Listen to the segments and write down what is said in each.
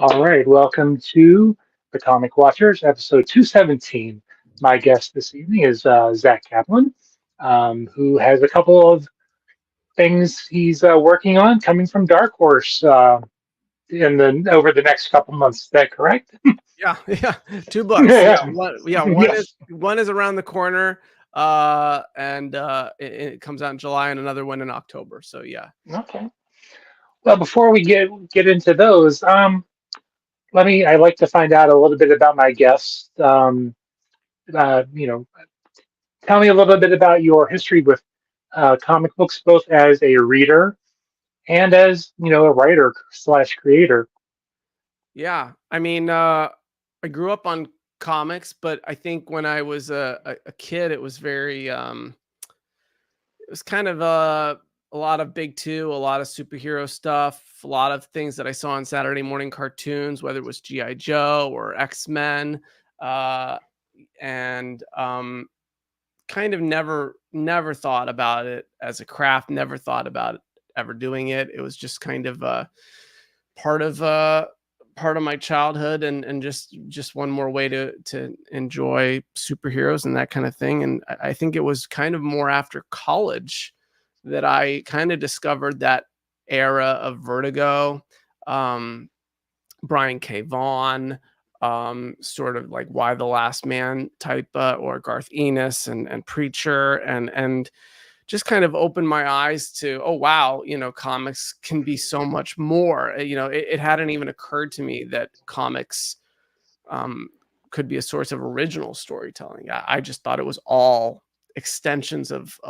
All right, welcome to Atomic Watchers, episode 217. My guest this evening is Zack Kaplan, who has a couple of things he's working on coming from Dark Horse in the over the next couple months. Is that correct? Yeah, yeah, 2 books. Yeah, Yeah. one is Yes. around the corner, and it comes out in July, and another one in October. So yeah. Okay. Well, before we get into those, I like to find out a little bit about my guests. Uh, you know, Tell me a little bit about your history with comic books, both as a reader and as a writer slash creator. Yeah, I mean, I grew up on comics, but I think when I was a kid, it was very, it was kind of a lot of Big Two, a lot of superhero stuff, a lot of things that I saw on Saturday morning cartoons, whether it was GI Joe or X-Men, uh, and kind of never thought about it as a craft, never thought about ever doing it. It was just kind of part of part of my childhood, and just one more way to enjoy superheroes and that kind of thing. And I think it was kind of more after college that I kind of discovered that era of Vertigo, um, Brian K. Vaughan, sort of like Why the Last Man type, or Garth Ennis and Preacher, and just kind of opened my eyes to, oh wow, comics can be so much more. It hadn't even occurred to me that comics um, could be a source of original storytelling. I just thought it was all extensions of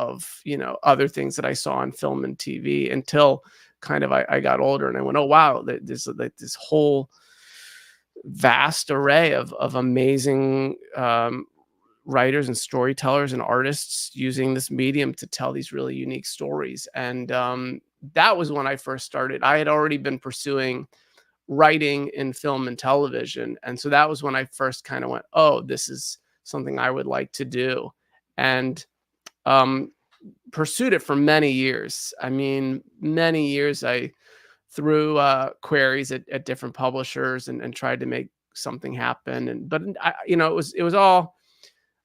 other things that I saw on film and TV, until kind of I got older and I went, oh wow, there's like this whole vast array of amazing writers and storytellers and artists using this medium to tell these really unique stories. And that was when I first started. I had already been pursuing writing in film and television, and so that was when I first kind of went, oh, this is something I would like to do. And um, pursued it for many years. I mean, many years. I threw queries at different publishers, and tried to make something happen. But it was all,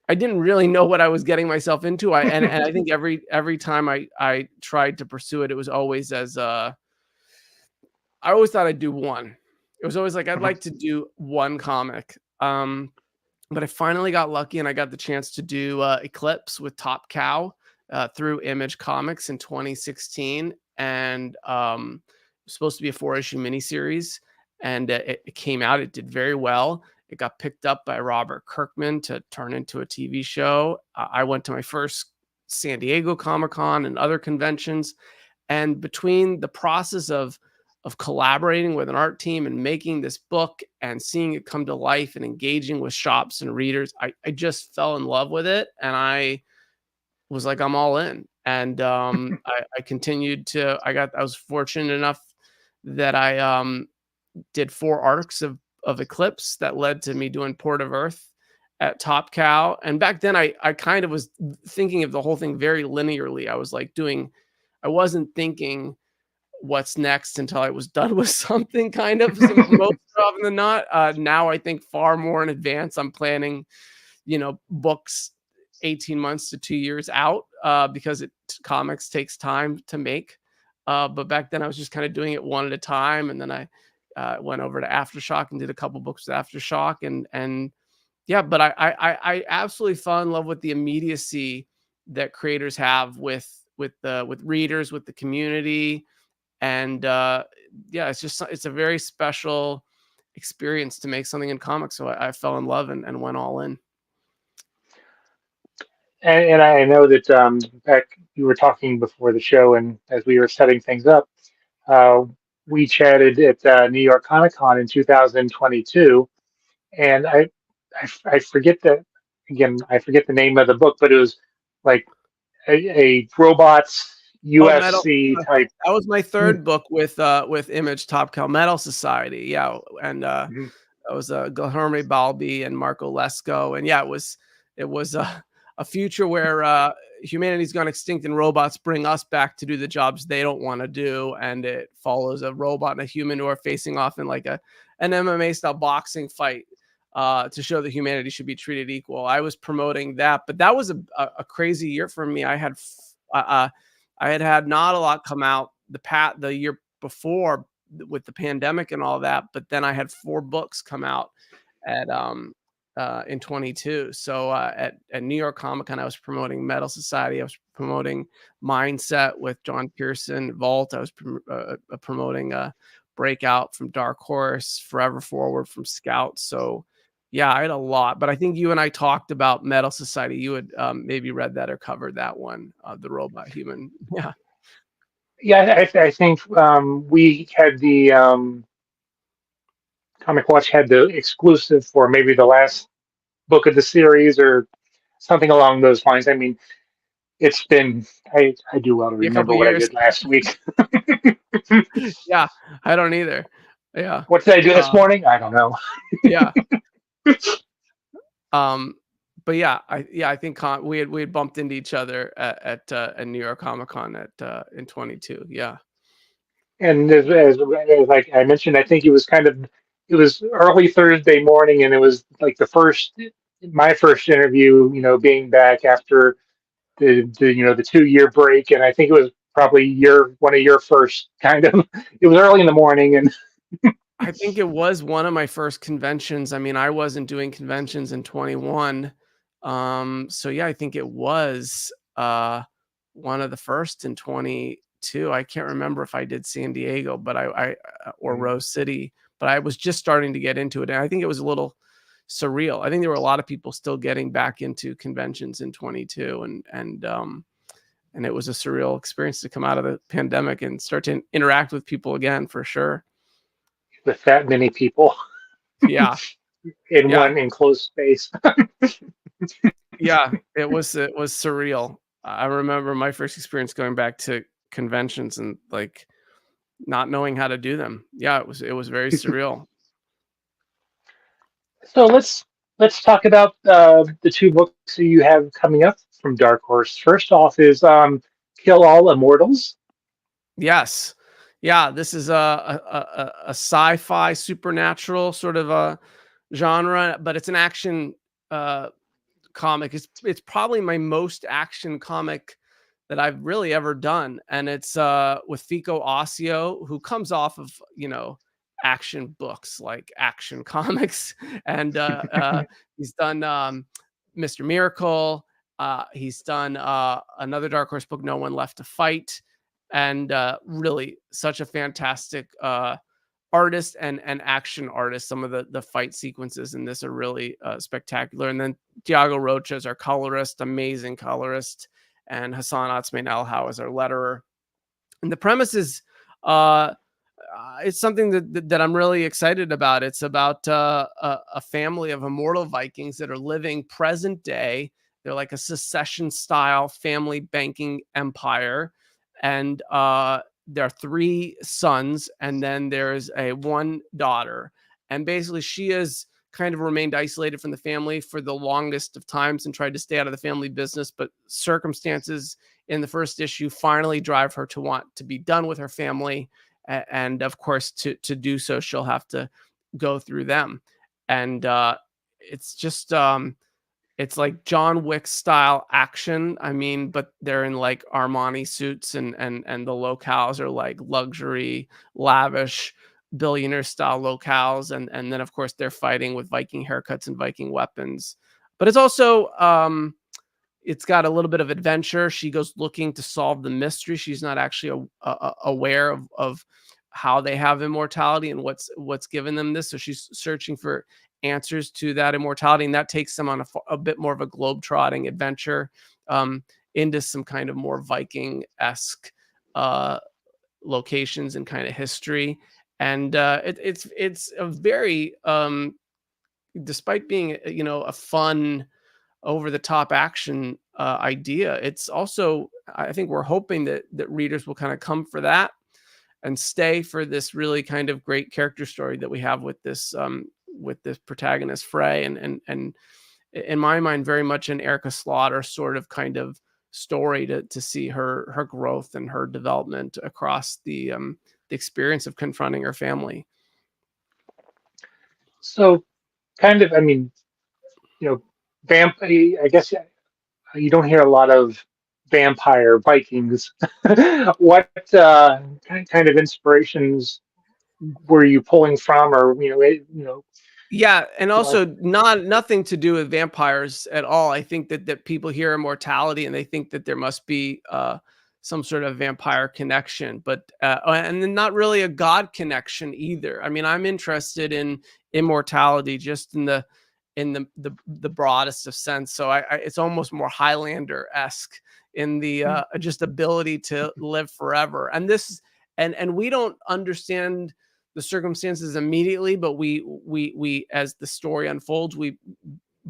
I didn't really know what I was getting myself into. And I think every time I tried to pursue it, it was always as I always thought I'd do one. It was always like I'd Mhm. like to do one comic. But I finally got lucky, and I got the chance to do Eclipse with Top Cow through Image Comics in 2016, and it was supposed to be a 4-issue miniseries, and it came out. It did very well. It got picked up by Robert Kirkman to turn into a TV show. I went to my first San Diego Comic-Con and other conventions, and between the process of collaborating with an art team and making this book and seeing it come to life and engaging with shops and readers, I just fell in love with it. And I was like, I'm all in. And I continued to, I was fortunate enough that I did 4 arcs of Eclipse that led to me doing Port of Earth at Top Cow. And back then I kind of was thinking of the whole thing very linearly. I wasn't thinking what's next until I was done with something, kind of, most often than not. Now I think far more in advance. I'm planning, books 18 months to 2 years out, because comics takes time to make. But back then I was just kind of doing it one at a time. And then I went over to Aftershock and did a couple books with Aftershock, and yeah, but I absolutely fell in love with the immediacy that creators have with readers, with the community. And yeah, it's a very special experience to make something in comics. So I fell in love and went all in. And I know that back you were talking before the show, and as we were setting things up, uh, we chatted at New York Comic Con in 2022, and I forget I forget the name of the book, but it was like a robots Oh, metal. UFC type. That was my third book with Image, Top Cow Metal Society. Yeah, and Mhm. that was Guilherme Balbi and Marco Lesko. And yeah, it was a future where humanity's gone extinct and robots bring us back to do the jobs they don't want to do. And it follows a robot and a human who are facing off in like an MMA style boxing fight to show that humanity should be treated equal. I was promoting that, but that was a crazy year for me. I had not a lot come out the year before with the pandemic and all that, but then I had 4 books come out at in 22. So at New York Comic Con, I was promoting Metal Society. I was promoting Mindset with John Pearson, Vault. I was promoting Breakout from Dark Horse, Forever Forward from Scout. So yeah, I had a lot. But I think you and I talked about Metal Society. You had maybe read that or covered that one, the Robot Human. Yeah. Yeah, I think we had the Comic Watch had the exclusive for maybe the last book of the series or something along those lines. I mean, it's been I do well to A couple remember what I years. did last week. Yeah, I don't either. Yeah. What did I do this Uh, morning? I don't know. yeah. Um, but I think we had bumped into each other at New York Comic Con in 22. Yeah. And as like I mentioned, I think it was early Thursday morning, and it was like my first interview, being back after the 2 year break, and I think it was probably one of your first kind of. It was early in the morning, and I think it was one of my first conventions. I mean, I wasn't doing conventions in 21. So yeah, I think it was one of the first in 22. I can't remember if I did San Diego, but I or Rose City, but I was just starting to get into it. And I think it was a little surreal. I think there were a lot of people still getting back into conventions in 22, and it was a surreal experience to come out of the pandemic and start to interact with people again for sure. with that many people Yeah. in Yeah. one enclosed space. Yeah, it was surreal. I remember my first experience going back to conventions and, like, not knowing how to do them. Yeah, it was very surreal. So let's talk about the two books that you have coming up from Dark Horse. First off is Kill All Immortals. Yes. Yeah, this is a sci-fi supernatural sort of a genre, but it's an action, uh, comic. It's probably my most action comic that I've really ever done, and it's with Fico Ossio, who comes off of action books like Action Comics, and he's done Mr. Miracle. He's done another Dark Horse book, No One Left to Fight, and really such a fantastic artist and action artist. Some of the fight sequences in this are really spectacular. And then Tiago Rocha is our colorist, amazing colorist, and Hassan Otsmane Elhau is our letterer. And the premise is uh, it's something that I'm really excited about. It's about a family of immortal Vikings that are living present day. They're like a secession style family banking empire, and there are 3 sons, and then there's a one daughter, and basically she has kind of remained isolated from the family for the longest of times and tried to stay out of the family business, but circumstances in the first issue finally drive her to want to be done with her family, and of course to do so she'll have to go through them, and it's just it's like John Wick style action. I mean, but they're in like Armani suits, and the locales are like luxury, lavish, billionaire style locales, and then of course they're fighting with Viking haircuts and Viking weapons. But it's also it's got a little bit of adventure. She goes looking to solve the mystery. She's not actually aware of how they have immortality and what's given them this. So she's searching for answers to that immortality, and that takes them on a bit more of a globe-trotting adventure um, into some kind of more Viking-esque uh, locations and kind of history. And it's a very despite being a fun over the top action idea. It's also, I think we're hoping that readers will kind of come for that and stay for this really kind of great character story that we have with this protagonist Frey, and in my mind very much an Erica Slaughter sort of kind of story to see her growth and her development across the experience of confronting her family. So kind of, I mean, you know, I guess you don't hear a lot of vampire Vikings. What kind of inspirations were you pulling from, or Yeah, and what? also nothing to do with vampires at all. I think that people hear immortality and they think that there must be some sort of vampire connection, but and then not really a god connection either. I mean, I'm interested in immortality just in the broadest of sense. So it's almost more Highlander esque in the just ability to live forever. And we don't understand the circumstances immediately, but we as the story unfolds, we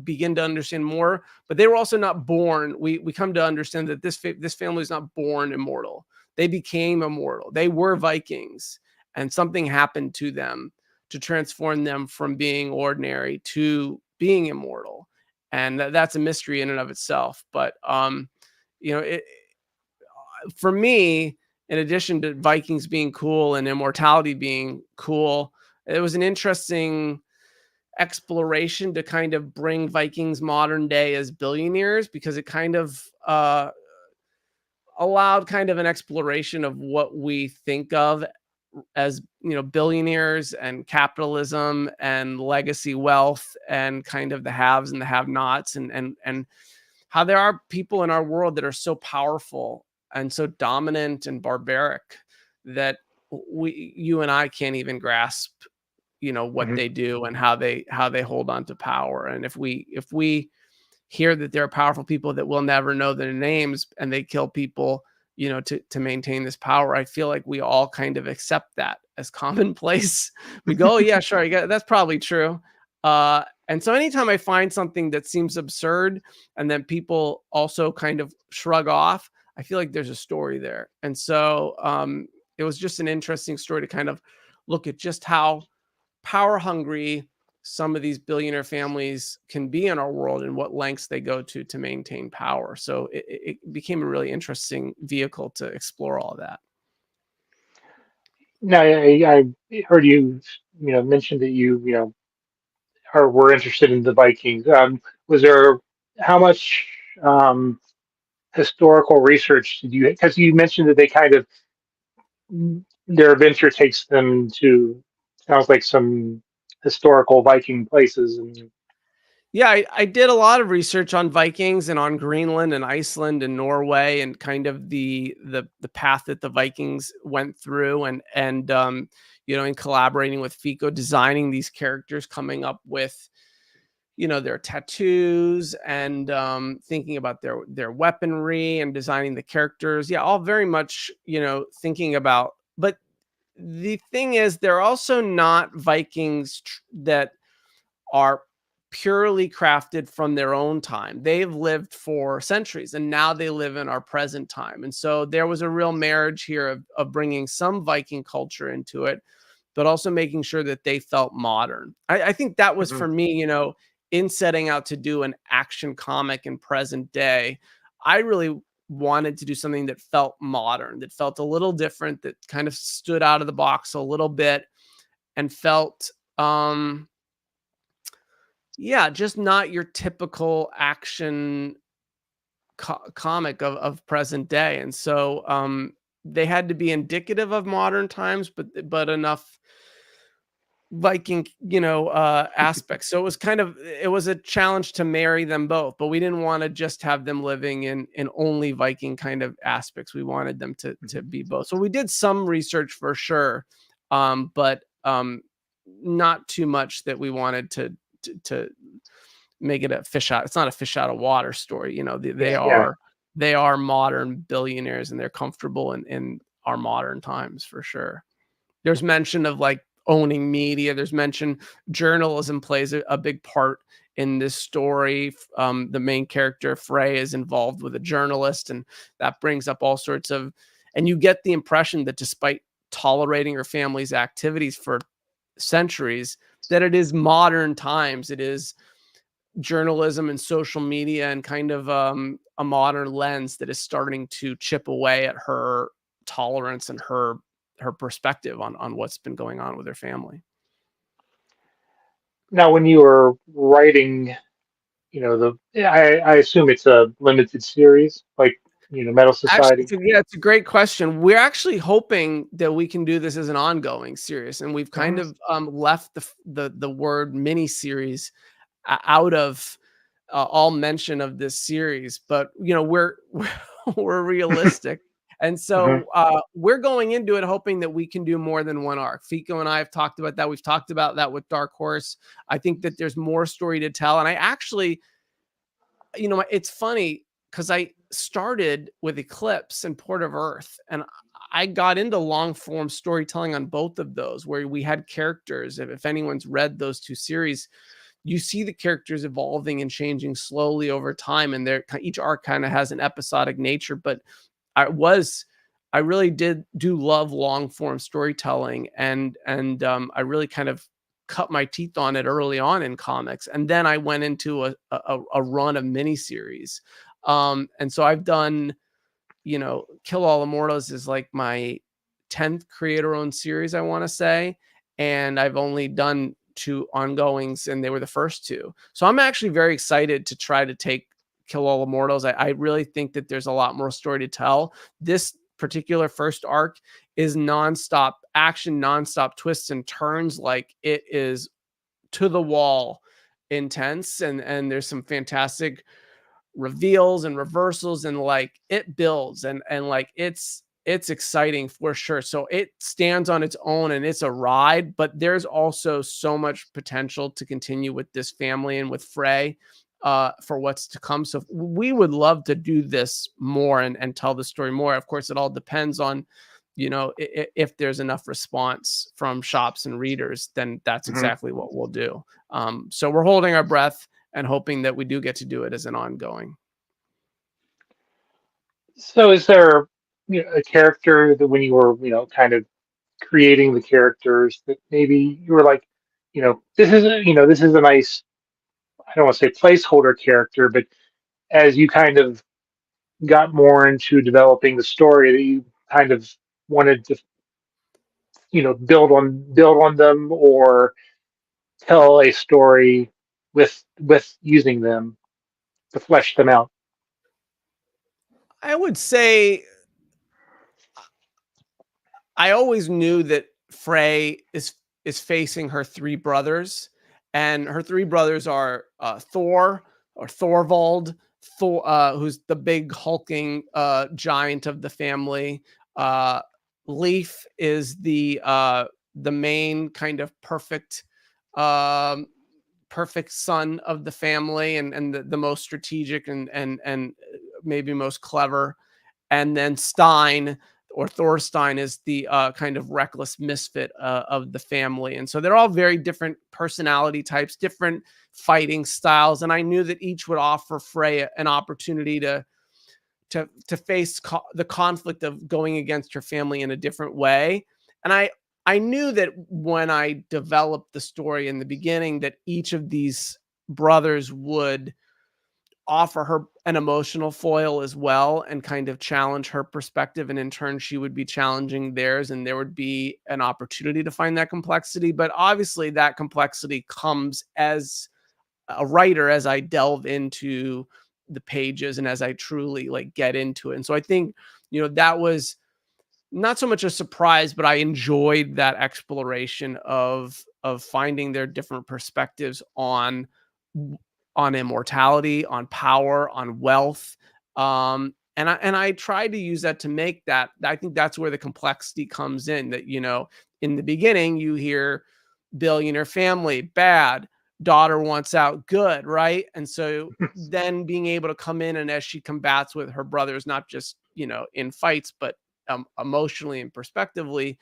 begin to understand more. But they were also not born. We come to understand that this family is not born immortal. They became immortal. They were Vikings, and something happened to them to transform them from being ordinary to being immortal, and that's a mystery in and of itself. But for me, in addition to Vikings being cool and immortality being cool, it was an interesting exploration to kind of bring Vikings modern day as billionaires, because it kind of allowed kind of an exploration of what we think of as, billionaires and capitalism and legacy wealth and kind of the haves and the have-nots, and how there are people in our world that are so powerful and so dominant and barbaric that you and I can't even grasp, what Mhm. they do and how they hold on to power. And if we hear that there are powerful people that we'll never know their names and they kill people, to maintain this power, I feel like we all kind of accept that as commonplace. We go, oh yeah, sure, that's probably true. And so anytime I find something that seems absurd and then people also kind of shrug off, I feel like there's a story there. And so it was just an interesting story to kind of look at just how power hungry some of these billionaire families can be in our world and what lengths they go to maintain power. So it became a really interesting vehicle to explore all of that. Now, I heard you, mention that or were interested in the Vikings. Was there how much um, historical research did you? Because you mentioned that they kind of their adventure takes them to sounds like some historical Viking places, and Yeah, I did a lot of research on Vikings and on Greenland and Iceland and Norway and kind of the path that the Vikings went through, and in collaborating with FICO, designing these characters, coming up with their tattoos and thinking about their weaponry and designing the characters. Yeah, all very much thinking about. But the thing is, they're also not Vikings that are purely crafted from their own time. They've lived for centuries and now they live in our present time. And so there was a real marriage here of bringing some Viking culture into it, but also making sure that they felt modern. I think that was Mhm. for me, in setting out to do an action comic in present day. I really wanted to do something that felt modern, that felt a little different, that kind of stood out of the box a little bit and felt yeah, just not your typical action comic of present day. And so they had to be indicative of modern times, but enough Viking, aspects. So it was a challenge to marry them both, but we didn't want to just have them living in only Viking kind of aspects. We wanted them to Mhm. be both. So we did some research for sure, but not too much that we wanted to make it a fish out. It's not a fish out of water story. They Yeah, yeah. are modern billionaires and they're comfortable in our modern times for sure. There's mention of like owning media. There's mention journalism plays a big part in this story. The main character Frey is involved with a journalist, and that brings up all sorts of. And you get the impression that despite tolerating her family's activities for centuries, that it is modern times. It is journalism and social media and kind of a modern lens that is starting to chip away at her tolerance and her perspective on what's been going on with her family. Now, when you were writing, I assume it's a limited series, like Metal Actually, Society. it's a great question. We're actually hoping that we can do this as an ongoing series, and we've kind Hmm. of left the word mini series out of all mention of this series. But we're realistic, and Hmm. so we're going into it hoping that we can do more than one arc. Fico and I have talked about that. We've talked about that with Dark Horse. I think that there's more story to tell, and I actually, it's funny because I started with Eclipse and Port of Earth, and I got into long form storytelling on both of those, where we had characters. If anyone's read those two series, you see the characters evolving and changing slowly over time, and each arc kind of has an episodic nature. But I was I really did do love long form storytelling, and I really kind of cut my teeth on it early on in comics, and then I went into a run of miniseries. And so I've done, Kill All Immortals is like my 10th creator owned series, I want to say, and I've only done two ongoings, and they were the first two. So I'm actually very excited to try to take Kill All Immortals. I really think that there's a lot more story to tell. This particular first arc is nonstop action, nonstop twists and turns. Like, it is to the wall intense, and there's some fantastic reveals and reversals, and like it builds, and like it's exciting for sure. So it stands on its own and it's a ride, but there's also so much potential to continue with this family and with Frey for what's to come. So we would love to do this more and tell the story more. Of course, it all depends on, if there's enough response from shops and readers, then that's Hmm. exactly what we'll do. So we're holding our breath and hoping that we do get to do it as an ongoing. So, is there a character that when you were kind of creating the characters that maybe you were like, this is a nice, I don't want to say placeholder character, but as you kind of got more into developing the story, that you kind of wanted to build on them, or tell a story with using them to flesh them out. I would say I always knew that Frey is facing her three brothers, and her three brothers are Thor or Thorvald, who's the big hulking giant of the family. Uh, Leaf is the main kind of um, perfect son of the family, and the most strategic and maybe most clever. And then Stein, or Thorstein, is the kind of reckless misfit of the family. And so they're all very different personality types, different fighting styles. And I knew that each would offer Frey an opportunity to face the conflict of going against her family in a different way. And I knew that when I developed the story in the beginning, that each of these brothers would offer her an emotional foil as well, and kind of challenge her perspective, and in turn she would be challenging theirs, and there would be an opportunity to find that complexity. But obviously that complexity comes as a writer, as I delve into the pages and as I truly like get into it. And so I think, that was not so much a surprise, but I enjoyed that exploration of finding their different perspectives on immortality, on power, on wealth. And I tried to use that to make that. I think that's where the complexity comes in. That, in the beginning you hear billionaire family bad, daughter wants out good, right? And so then being able to come in, and as she combats with her brothers, not just in fights, but emotionally and perspectively,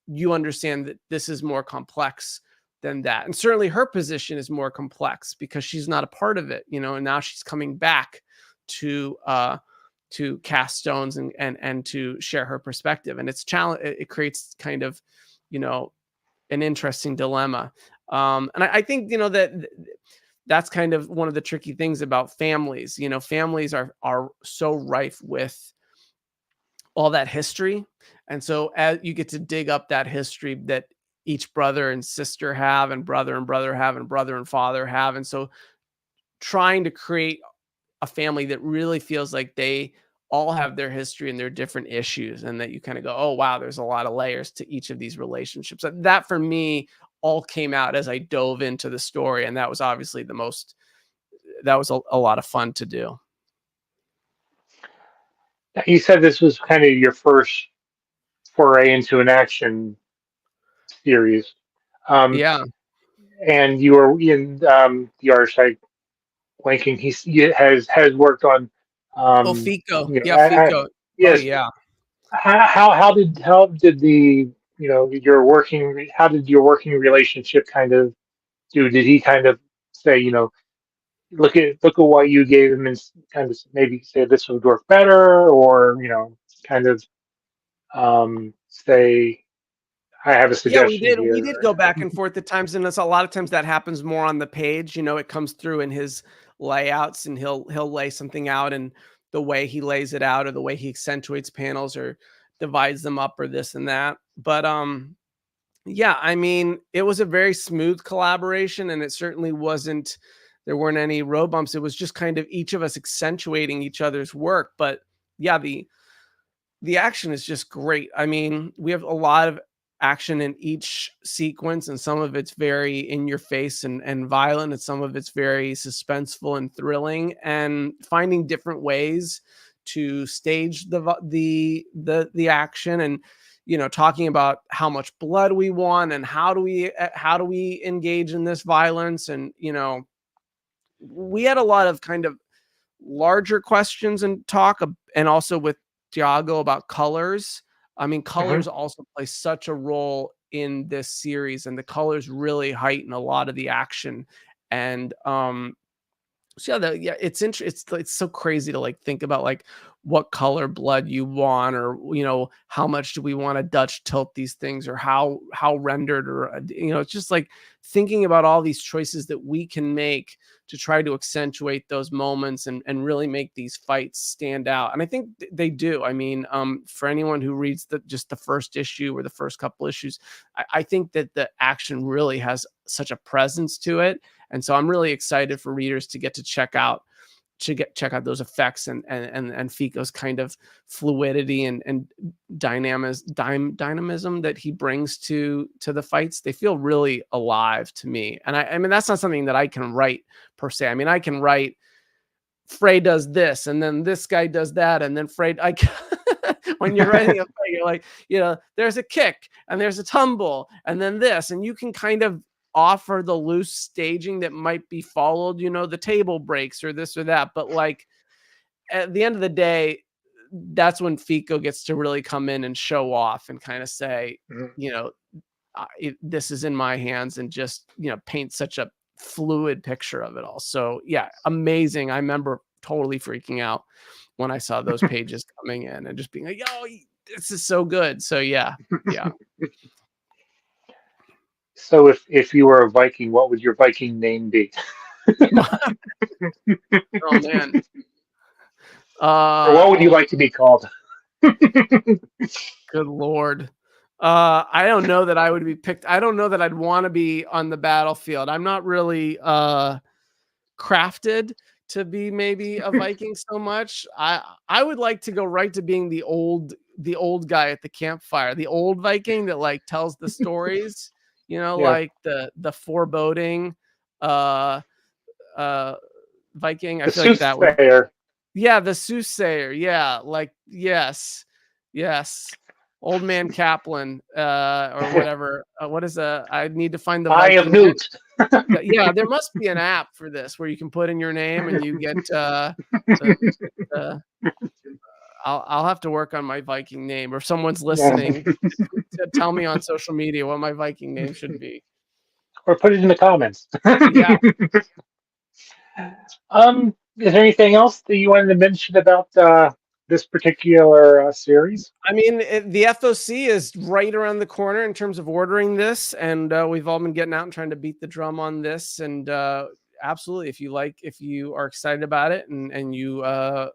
you understand that this is more complex than that. And certainly her position is more complex because she's not a part of it, and now she's coming back to cast stones and to share her perspective. And it's challenge it creates kind of, you know, an interesting dilemma. And I think, that's kind of one of the tricky things about families. Families are so rife with all that history. And so as you get to dig up that history, that each brother and sister have, and brother have, and brother and father have. And so trying to create a family that really feels like they all have their history and their different issues, and that you kind of go, oh wow, there's a lot of layers to each of these relationships. That for me all came out as I dove into the story, and that was obviously that was a lot of fun to do. You said this was kind of your first foray into an action series, um, Yeah. and you were in the artist like blanking. He has worked on, Oh, um, Fico. you know, Yeah, Fico. Oh yes. yeah. How did the your working how did your working relationship kind of do? Did he kind of say, look at what you gave him and kind of maybe say this would work better, or kind of say I have a Yeah, suggestion we here. did go back and forth at times, and it's a lot of times that happens more on the page. It comes through in his layouts, and he'll lay something out, and the way he lays it out, or the way he accentuates panels, or divides them up, or this and that. But yeah, I mean, it was a very smooth collaboration, and it certainly wasn't. There weren't any road bumps. It was just kind of each of us accentuating each other's work. But yeah, the action is just great. I mean, we have a lot of action in each sequence, and some of it's very in your face and violent, and some of it's very suspenseful and thrilling, and finding different ways to stage the action, and talking about how much blood we want, and how do we engage in this violence. And we had a lot of kind of larger questions and talk, and also with Tiago about colors. I mean, Mhm. colors also play such a role in this series, and the colors really heighten a lot of the action. And so yeah, it's so crazy to like think about like what color blood you want, or how much do we want to Dutch tilt these things, or how rendered, or it's just like thinking about all these choices that we can make to try to accentuate those moments, and really make these fights stand out. And I think they do. I mean, for anyone who reads just the first issue, or the first couple issues, I think that the action really has such a presence to it. And so I'm really excited for readers to get to check out those effects, and Fico's kind of fluidity and dynamism that he brings to the fights. They feel really alive to me. And I mean, that's not something that I can write per se. I mean, I can write Frey does this, and then this guy does that, and then Frey when you're writing a fight, you're like, there's a kick, and there's a tumble, and then this, and you can kind of offer the loose staging that might be followed, the table breaks, or this or that. But like at the end of the day, that's when Fico gets to really come in and show off, and kind of say, Mhm. you know, this is in my hands, and just paint such a fluid picture of it all. So yeah, amazing. I remember totally freaking out when I saw those pages coming in, and just being like, yo, this is so good. So yeah. Yeah. So if you were a Viking, what would your Viking name be? Oh man. Or what would you Oh, like to be called? good Lord. I don't know that I would be picked. I don't know that I'd want to be on the battlefield. I'm not really crafted to be maybe a Viking so much. I would like to go right to being the old guy at the campfire, the old Viking that like tells the stories, Yeah, like the foreboding uh uh Viking. I the feel like that would, soothsayer. yeah, the soothsayer. Yeah, like yes. Yes. Old man Kaplan, or whatever. What is I need to find the Eye of Viking. Newt. Yeah, there must be an app for this where you can put in your name, and you get the, the I'll have to work on my Viking name, or if someone's Yeah. listening to tell me on social media what my Viking name should be. Or put it in the comments. Yeah. Is there anything else that you wanted to mention about this particular series? I mean, the FOC is right around the corner in terms of ordering this, and we've all been getting out and trying to beat the drum on this. And absolutely, if you are excited about it, and you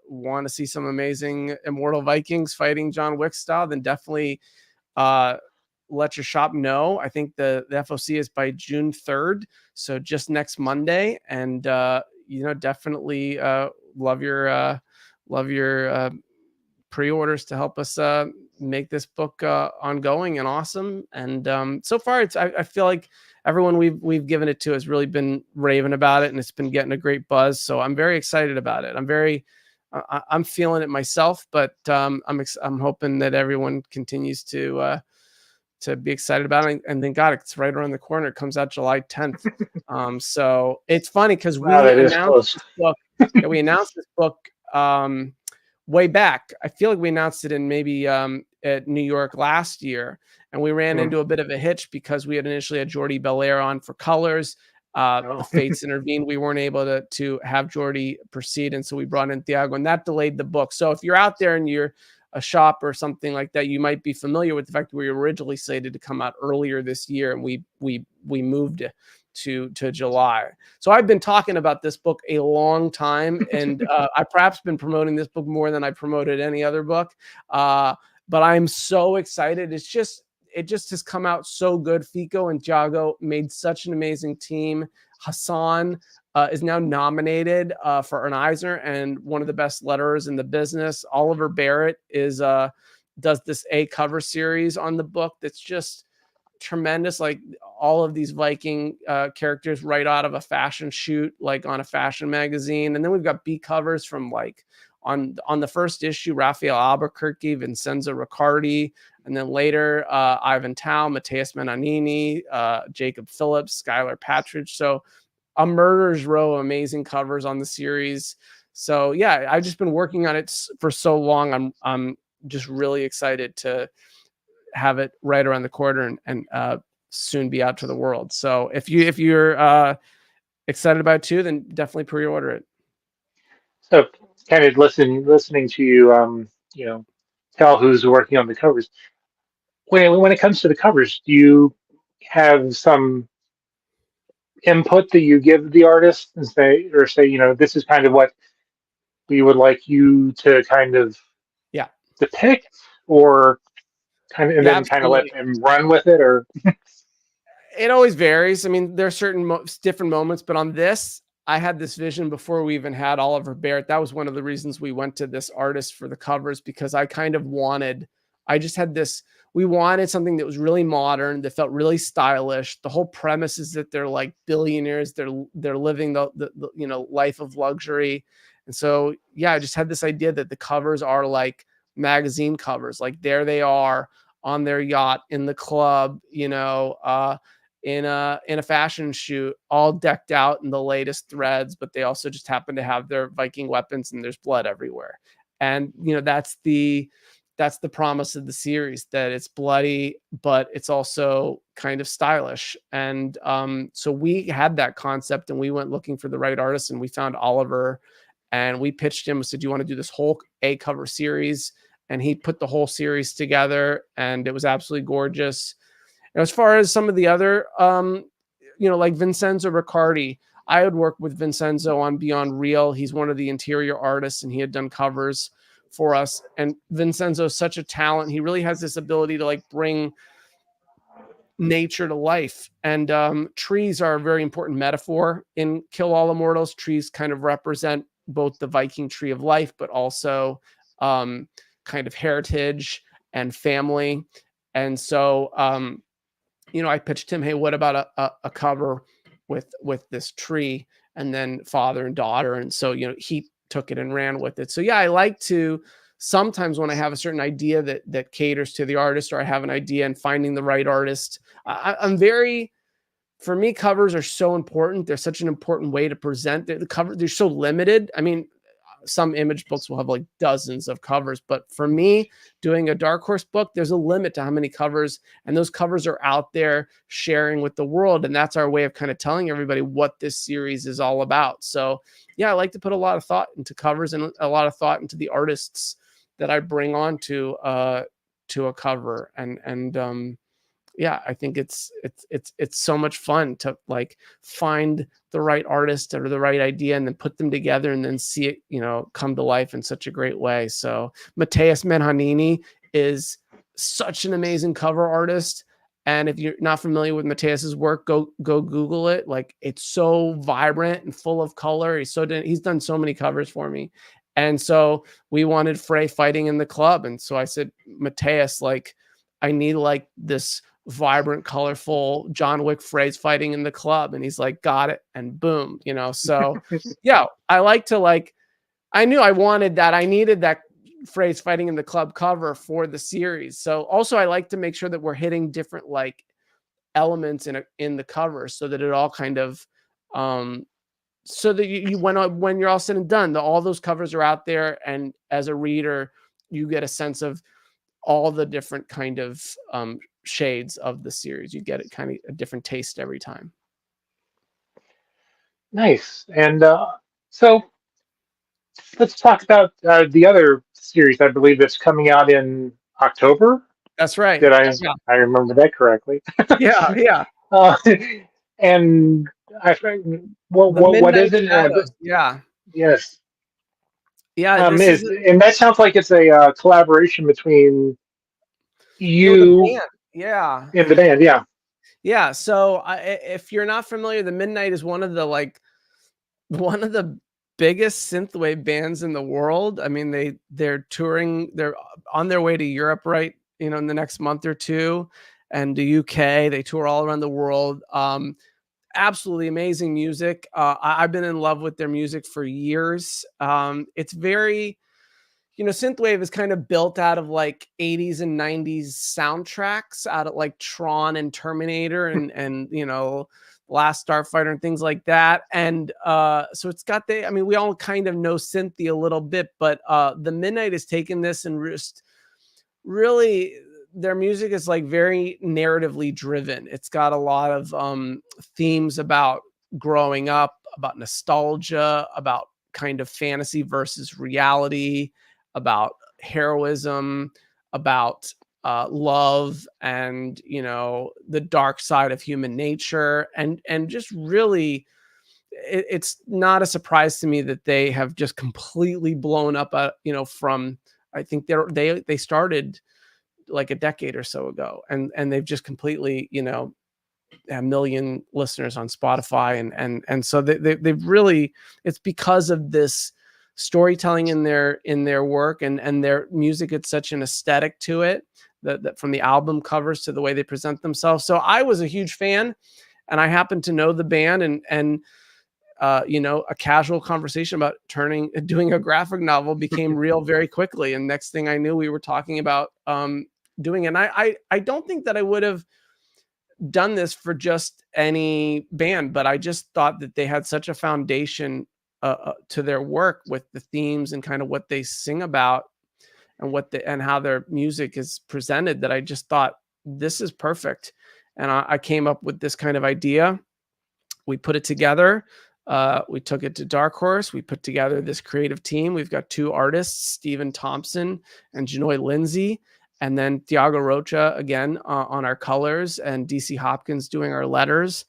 want to see some amazing Immortal Vikings fighting John Wick style, then definitely uh, let your shop know. I think the FOC is by June 3rd, so just next Monday. And definitely love your pre-orders to help us make this book ongoing and awesome. And so far, I feel like everyone we've given it to has really been raving about it, and it's been getting a great buzz. So I'm very excited about it. I'm feeling it myself, but I'm hoping that everyone continues to be excited about it. And then, God, it's right around the corner. It comes out July 10th. So it's funny because Wow, we that is announced close. this book. Yeah, we announced this book way back. I feel like we announced it in maybe at New York last year, and we ran into a bit of a hitch because we had initially had Jordi Belair on for colors. The fates intervened. We weren't able to have Jordi proceed, and so we brought in Thiago, and that delayed the book. So if you're out there and you're a shop or something like that, you might be familiar with the fact that we were originally slated to come out earlier this year, and we moved it to July. So I've been talking about this book a long time, and I've perhaps been promoting this book more than I promoted any other book. But I'm so excited. It just has come out so good. Fico and Thiago made such an amazing team. Hassan is now nominated for an Eisner and one of the best letterers in the business. Oliver Barrett does this A cover series on the book that's just tremendous. Like all of these Viking characters right out of a fashion shoot, like on a fashion magazine. And then we've got B covers from like on the first issue, Raphael Albuquerque, Vincenzo Riccardi, and then later Ivan Tao, Matthias Menanini, Jacob Phillips, Skylar Patridge. So a murderer's row of amazing covers on the series. So yeah, I've just been working on it for so long. I'm just really excited to have it right around the corner and soon be out to the world. So if you're excited about it too, then definitely pre-order it. So, kind of listening to you, tell who's working on the covers. When it comes to the covers, do you have some input that you give the artist and say, this is kind of what we would like you to kind of Yeah. depict, or kind of, and Yeah, then kind of let absolutely. them run with it, or It always varies. I mean, there are certain different moments, but on this, I had this vision before we even had Oliver Barrett. That was one of the reasons we went to this artist for the covers, because we wanted something that was really modern, that felt really stylish. The whole premise is that they're like billionaires. They're living the life of luxury. And so, yeah, I just had this idea that the covers are like magazine covers. Like there they are on their yacht in the club, in a fashion shoot, all decked out in the latest threads, but they also just happen to have their Viking weapons and there's blood everywhere. And that's the promise of the series, that it's bloody, but it's also kind of stylish. And so we had that concept and we went looking for the right artist, and we found Oliver, and we pitched him. We said, do you want to do this whole A cover series? And he put the whole series together, and it was absolutely gorgeous. And as far as some of the other, like Vincenzo Riccardi, I had worked with Vincenzo on Beyond Real. He's one of the interior artists, and he had done covers for us. And Vincenzo is such a talent. He really has this ability to like bring nature to life. And trees are a very important metaphor in Kill All Immortals. Trees kind of represent both the Viking tree of life, but also kind of heritage and family. And so, I pitched him, hey, what about a cover with this tree, and then father and daughter? And so, he took it and ran with it. So yeah, I like to sometimes, when I have a certain idea that caters to the artist, or I have an idea and finding the right artist, for me, covers are so important. They're such an important way to present the cover. They're so limited. I mean, some image books will have like dozens of covers, but for me, doing a Dark Horse book, there's a limit to how many covers, and those covers are out there sharing with the world. And that's our way of kind of telling everybody what this series is all about. So yeah, I like to put a lot of thought into covers and a lot of thought into the artists that I bring on to a cover. And yeah, I think it's so much fun to like find the right artist or the right idea and then put them together and then see it, come to life in such a great way. So Matthias Menhanini is such an amazing cover artist. And if you're not familiar with Mateus's work, go Google it. Like, it's so vibrant and full of color. He's done so many covers for me. And so we wanted Frey fighting in the club. And so I said, Mateus, like, I need like this vibrant, colorful John Wick Frey's fighting in the club. And he's like, got it. And boom, So yeah, I like to like, I knew I wanted that. I needed that phrase fighting in the club cover for the series. So also I like to make sure that we're hitting different like elements in the cover so that it all kind of so that when you're all said and done, all those covers are out there, and as a reader, you get a sense of all the different kind of shades of the series. You get it kind of a different taste every time. Nice. And so let's talk about the other series. I believe that's coming out in October. That's right. Did I Yeah. I remember that correctly? Yeah. Yeah. uh, and I The what Midnight is it? Shadows. Yeah. Yes. Yeah. This is And that sounds like it's a collaboration between the you band. Yeah. and the band. Yeah. Yeah. So if you're not familiar, the Midnight is one of the biggest synthwave bands in the world. I mean, they're touring. They're on their way to Europe, right? In the next month or two, and the UK. They tour all around the world. Absolutely amazing music. I've been in love with their music for years. It's very, synthwave is kind of built out of like 80s and 90s soundtracks, out of like Tron and Terminator and Last Starfighter and things like that. And so it's got I mean, we all kind of know Cynthia a little bit, but the Midnight has taken this and just really, their music is like very narratively driven. It's got a lot of themes about growing up, about nostalgia, about kind of fantasy versus reality, about heroism, about love, and the dark side of human nature, and just really, it's not a surprise to me that they have just completely blown up. From, I think they started like a decade or so ago, and they've just completely, a million listeners on Spotify, and so they've really, it's because of this storytelling in their work, and their music. It's such an aesthetic to it, that from the album covers to the way they present themselves. So I was a huge fan, and I happened to know the band, and a casual conversation about doing a graphic novel became real very quickly. And next thing I knew, we were talking about doing it. And I don't think that I would have done this for just any band, but I just thought that they had such a foundation to their work with the themes and kind of what they sing about, and how their music is presented, that I just thought this is perfect. And I came up with this kind of idea. We put it together. We took it to Dark Horse. We put together this creative team. We've got two artists, Stephen Thompson and Janoy Lindsay, and then Thiago Rocha again on our colors, and DC Hopkins doing our letters.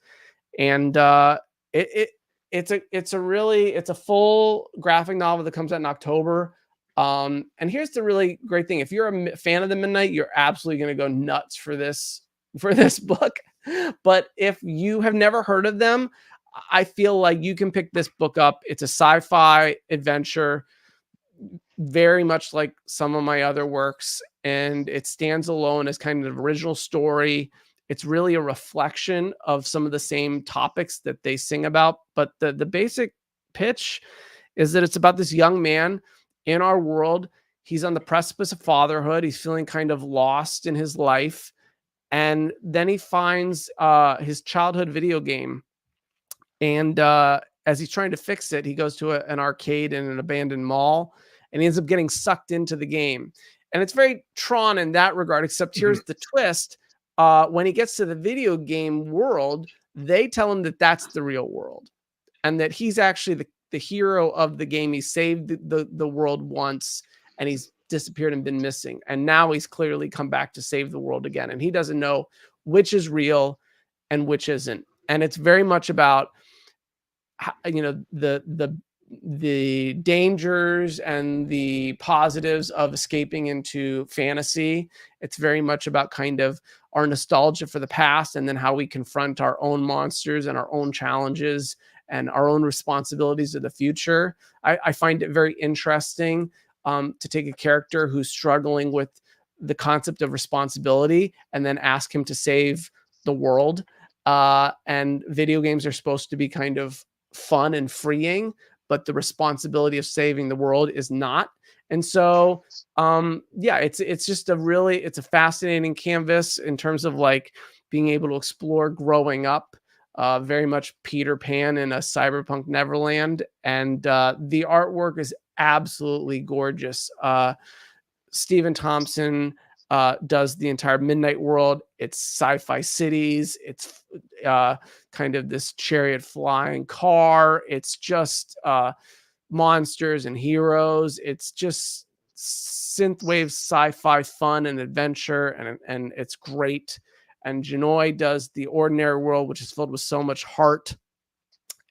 And it's a full graphic novel that comes out in October. And here's the really great thing: if you're a fan of the Midnight, you're absolutely going to go nuts for this book. But if you have never heard of them, I feel like you can pick this book up. It's a sci-fi adventure, very much like some of my other works, and it stands alone as kind of an original story. It's really a reflection of some of the same topics that they sing about, but the basic pitch is that it's about this young man in our world. He's on the precipice of fatherhood. He's feeling kind of lost in his life, and then he finds his childhood video game. And as he's trying to fix it, he goes to an arcade in an abandoned mall, and he ends up getting sucked into the game. And it's very Tron in that regard, except here's the twist. When he gets to the video game world, they tell him that that's the real world, and that he's actually the hero of the game. He saved the world once, and he's disappeared and been missing. And now he's clearly come back to save the world again. And he doesn't know which is real and which isn't. And it's very much about, the the dangers and the positives of escaping into fantasy. It's very much about kind of our nostalgia for the past and then how we confront our own monsters and our own challenges and our own responsibilities of the future. I find it very interesting to take a character who's struggling with the concept of responsibility and then ask him to save the world. And video games are supposed to be kind of fun and freeing, but the responsibility of saving the world is not. And so, yeah, it's just it's a fascinating canvas in terms of like being able to explore growing up, very much Peter Pan in a cyberpunk Neverland, and the artwork is absolutely gorgeous. Stephen Thompson does the entire Midnight World. It's sci-fi cities. It's kind of this chariot flying car. It's just monsters and heroes. It's just synthwave sci-fi fun and adventure, and it's great. And Janoi does the Ordinary World, which is filled with so much heart.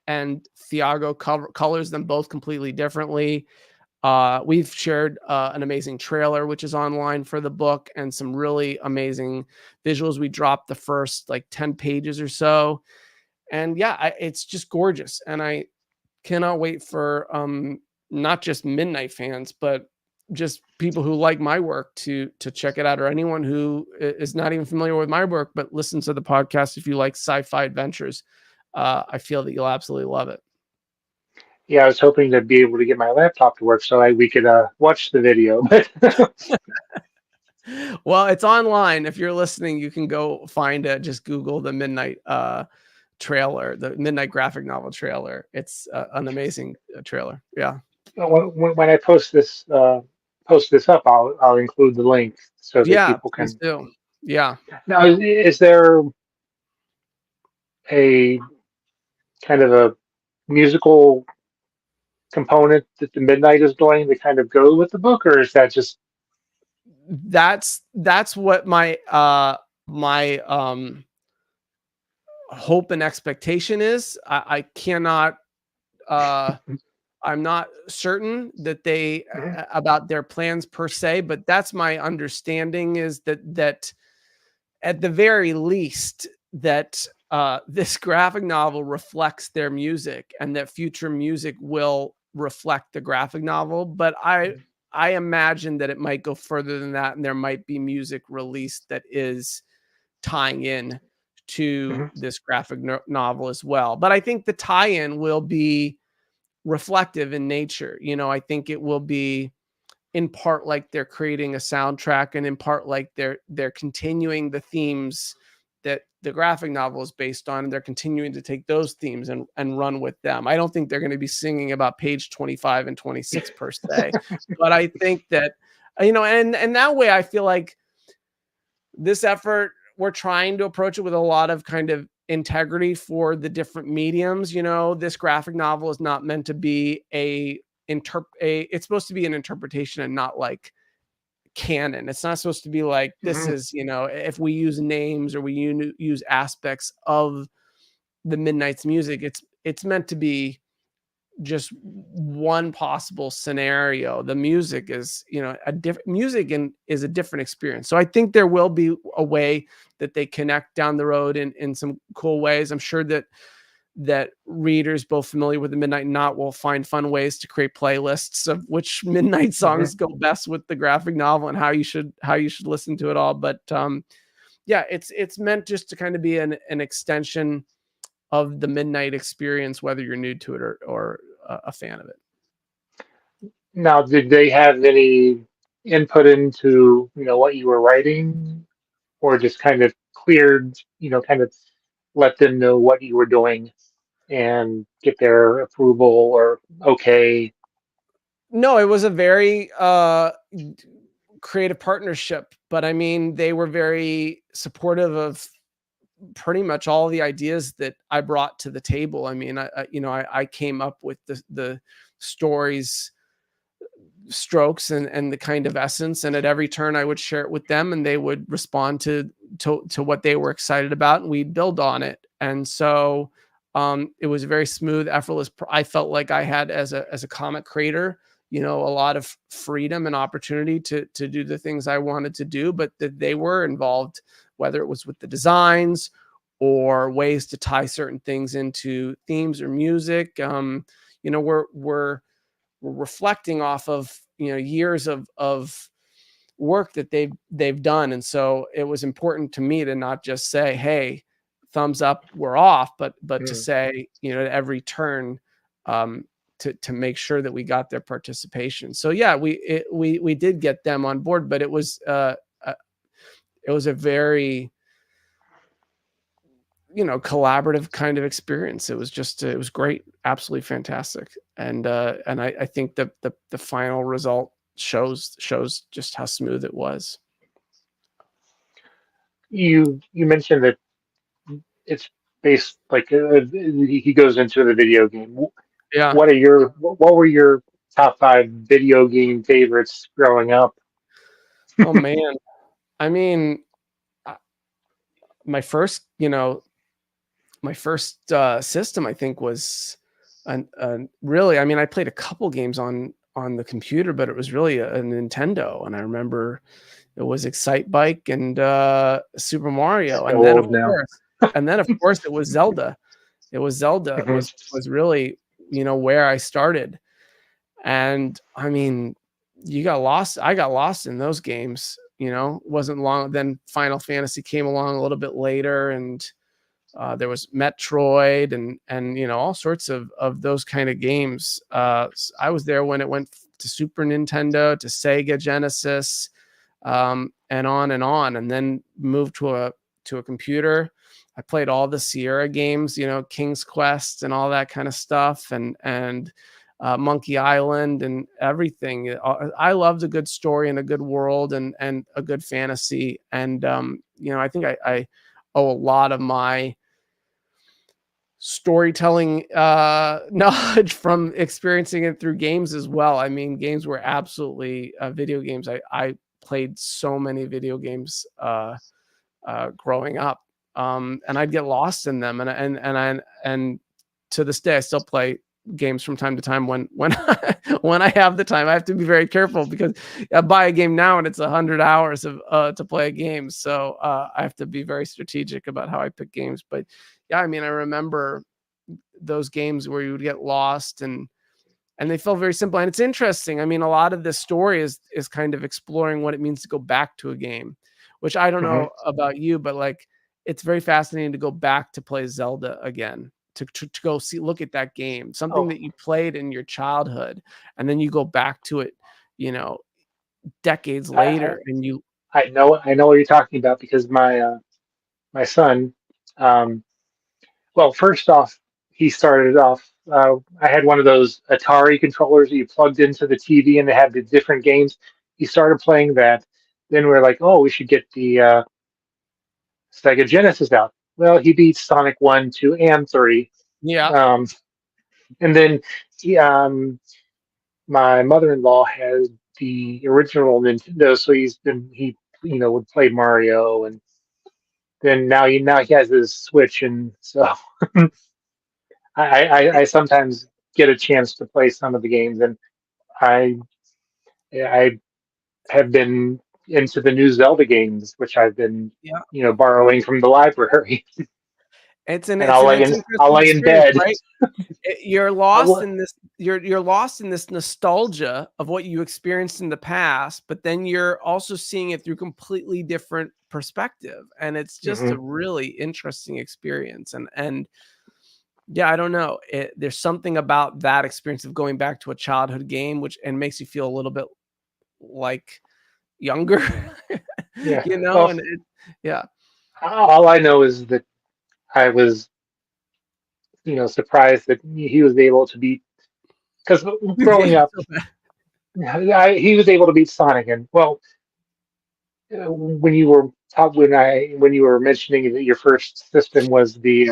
And Thiago colors them both completely differently. We've shared an amazing trailer, which is online for the book, and some really amazing visuals. We dropped the first like 10 pages or so. And yeah, it's just gorgeous. And I cannot wait for not just Midnight fans, but just people who like my work to check it out, or anyone who is not even familiar with my work, but listens to the podcast. If you like sci-fi adventures, I feel that you'll absolutely love it. Yeah, I was hoping to be able to get my laptop to work so we could watch the video. But Well, it's online. If you're listening, you can go find it. Just Google the Midnight trailer, the Midnight graphic novel trailer. It's an amazing trailer. Yeah. when I post this up, I'll include the link so that Yeah, people please can. do. Yeah. Now, is there a kind of a musical component that the Midnight is doing to kind of go with the book, or is that just That's what my hope and expectation is. I cannot I'm not certain that they Mhm, about their plans per se, but that's my understanding, is that at the very least that this graphic novel reflects their music, and that future music will reflect the graphic novel. But I imagine that it might go further than that, and there might be music released that is tying in to mhm, this graphic novel as well. But I think the tie-in will be reflective in nature. You know, I think it will be in part like they're creating a soundtrack, and in part like they're continuing the themes that the graphic novel is based on, and they're continuing to take those themes and run with them. I don't think they're going to be singing about page 25 and 26 per se, but I think that and that way I feel like this effort, we're trying to approach it with a lot of kind of integrity for the different mediums. This graphic novel is not meant to be it's supposed to be an interpretation and not like canon. It's not supposed to be like, this mhm, is, if we use names or we use aspects of the Midnight's music, it's meant to be just one possible scenario. The music is, a different music, and is a different experience. So I think there will be a way that they connect down the road in some cool ways. I'm sure that readers both familiar with the Midnight Knot will find fun ways to create playlists of which Midnight mhm. songs go best with the graphic novel, and how you should listen to it all. But yeah, it's meant just to kind of be an extension of the Midnight experience, whether you're new to it or a fan of it. Now, did they have any input into what you were writing, or just kind of cleared, kind of let them know what you were doing and get their approval or okay? No, it was a very creative partnership, but I mean, they were very supportive of pretty much all the ideas that I brought to the table. I mean, I came up with the stories, strokes, and the kind of essence, and at every turn I would share it with them, and they would respond to what they were excited about, and we'd build on it. And so It was very smooth, effortless. I felt like I had, as a comic creator, a lot of freedom and opportunity to do the things I wanted to do, but that they were involved, whether it was with the designs or ways to tie certain things into themes or music. We're reflecting off of years of work that they've done, and so it was important to me to not just say, "Hey, thumbs up, we're off," but to Mm. say, at every turn, um, to make sure that we got their participation. So yeah, we did get them on board, but uh, it was a very collaborative kind of experience. It was just it was great, absolutely fantastic, and I think that the final result shows just how smooth it was. You mentioned that it's based like he goes into the video game. Yeah. What were your top five video game favorites growing up? Oh man. I mean, uh, my first, system, I think, was really. I mean, I played a couple games on the computer, but it was really a Nintendo, and I remember it was Excite Bike and Super Mario, So and then of old now. course, it was Zelda. It was Zelda Hmm. was really where I started, and I mean, you got lost. I got lost in those games. It wasn't long. Then Final Fantasy came along a little bit later, and there was Metroid and all sorts of those kind of games. I was there when it went to Super Nintendo, to Sega Genesis, and on, and then moved to a computer. I played all the Sierra games, King's Quest and all that kind of stuff, and Monkey Island and everything. I loved a good story and a good world and a good fantasy, and I think I owe a lot of my storytelling knowledge from experiencing it through games as well. I mean, games were absolutely video games. I played so many video games growing up, and I'd get lost in them, and to this day I still play games from time to time when when I have the time. I have to be very careful because I buy a game now and it's 100 hours of to play a game, so I have to be very strategic about how I pick games. But yeah, I mean, I remember those games where you would get lost, and they felt very simple. And it's interesting. I mean, a lot of this story is kind of exploring what it means to go back to a game, which I don't Hmm. know about you, but like it's very fascinating to go back to play Zelda again, to go look at that game, something Oh, that you played in your childhood, and then you go back to it, you know, decades I, later, and you I know what you're talking about because my son, um, well, first off, he started off. I had one of those Atari controllers that you plugged into the TV and they had the different games. He started playing that. Then we're like, oh, we should get the Sega Genesis out. Well, he beat Sonic 1, 2, and 3. yeah, Um, and then he, my mother-in-law has the original Nintendo, so he would play Mario, and then now he has his Switch, and so I sometimes get a chance to play some of the games, and I I have been into the new Zelda games, which I've been yeah. borrowing from the library, and It's an I'll interesting lay in experience, bed. right? You're I'll, lost li- in this you're lost in this nostalgia of what you experienced in the past, but then you're also seeing it through completely different perspective, and it's just a Mhm. really interesting experience, and yeah, I don't know, there's something about that experience of going back to a childhood game, which and makes you feel a little bit like younger, Yeah. and Well, yeah. all I know is that I was surprised that he was able to beat because growing up, he was able to beat Sonic, and well, when you were when you were mentioning that your first system was the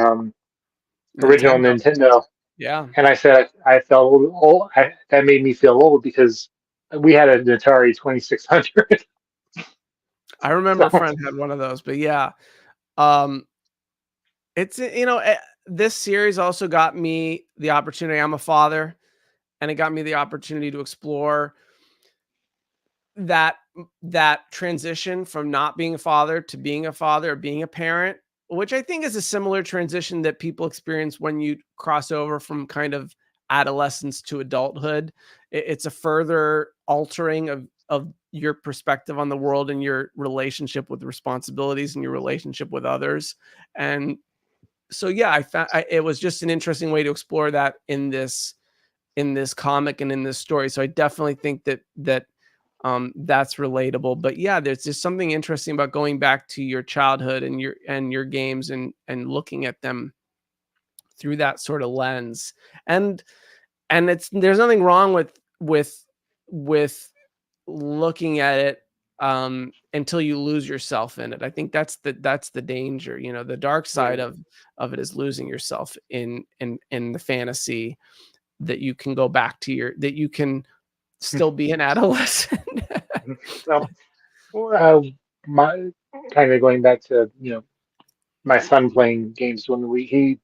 original Nintendo, Nintendo, yeah. and I said I felt a little old. That made me feel old because we had an Atari 2600. I remember a So friend had one of those, but yeah, um, it's this series also got me the opportunity. I'm a father, and it got me the opportunity to explore that that transition from not being a father to being a father or being a parent, which I think is a similar transition that people experience when you cross over from kind of adolescence to adulthood. It's a further altering of your perspective on the world and your relationship with responsibilities and your relationship with others. And so, yeah, it was just an interesting way to explore that in this comic and in this story. So I definitely think that's relatable. But yeah, there's just something interesting about going back to your childhood and your games and looking at them through that sort of lens. And it's there's nothing wrong with looking at it until you lose yourself in it. I think that's the danger. You know, the dark side Right. of it is losing yourself in the fantasy that you can go back to your that you can still be an adolescent. Well, uh, my kind of going back to my son playing games when he